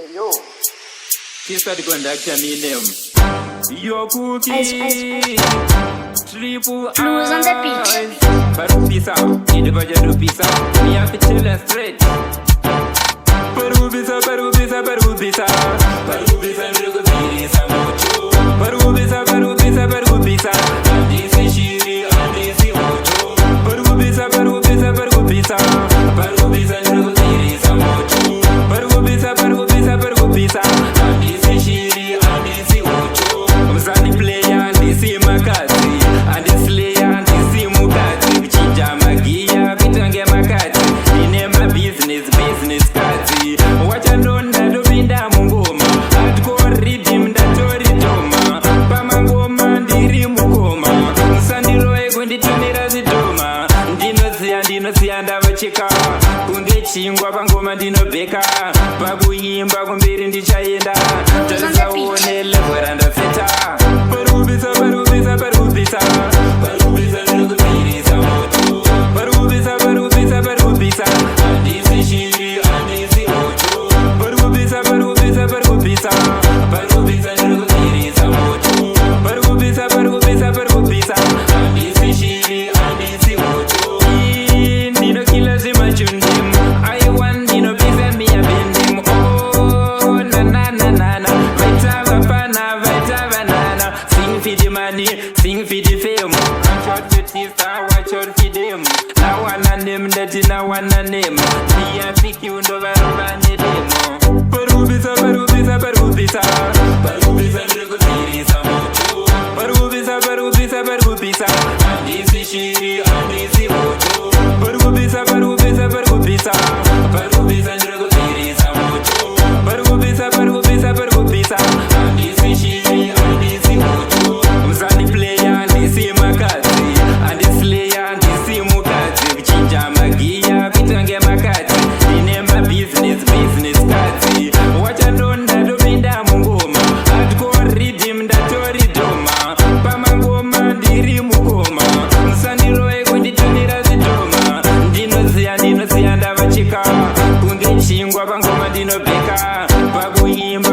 Yo. Kisa the conductor name. Yo cookie. Triple Blues on the beat. Parikupisa, in the Parikupisa. Me have to chill and straight. Parikupisa, Parikupisa, Parikupisa. Parikupisa, Parikupisa, mucho. Parikupisa, Parikupisa, Parikupisa. Andisi shiri, andisi mucho. Parikupisa, Parikupisa, Parikupisa. Parikupisa, Parikupisa, mucho. Parikupisa, Parikupisa, Parikupisa. Andisi shiri, andisi mucho. Mzani player, andisi makasi. Andisi layer, andisi mukati. Kuchinja magia, vitange makati. Inema business kati. Wacha ndonda ndopinda mungoma. Hardcore rhythm ndatori doma. Pamangoma ndiri mukoma. Msandiloe kunditunira zidoma. Ndinoziya ndavacheka. Kunge chingwa pangoma ndinobheka. Pakuyimba kumbiri ndichaenda. Tarisaone level randafeta. Parikupisa, Parikupisa, Parikupisa. Parikupisa ndinokupirisa moto. Parikupisa, Parikupisa, Parikupisa. Andisi shiri, andisi moto. Parikupisa, Parikupisa, Parikupisa. Parikupisa ndinokupirisa moto. Parikupisa, Parikupisa, Parikupisa. Andisi shiri, andisi moto. Ndinokila zimachundim. I want ndinopisa miya bendim. Oh, na na na na na. Vaitava pana, vaitava nana. Sing for the money, sing for the fame. Watch out for sister, watch out for them. Now one name that is now one name. Me a pick you no varubane demo. Parikupisa, Parikupisa, Parikupisa. Parikupisa ndinokupirisa moto. Parikupisa, Parikupisa, Parikupisa. Andisi shiri, andisi moto. Parikupisa, Parikupisa, Parikupisa. Parikupisa ndinokupirisa moto. Parikupisa, Parikupisa, Parikupisa. Andisi shiri, andisi moto. Mzani player, andisi makati. Andisi layer, andisi mukati. Kuchinja magia, vitange makati. Inema business kati. Wacha ndonda ndopinda mungoma. Hardcore rhythm ndatori doma. Pamangoma ndiri mukoma. Msandiloe kunditunira zidoma. Ndinoziya ndavacheka. Kunge chingwa pangoma ndinobheka. Pakuyimba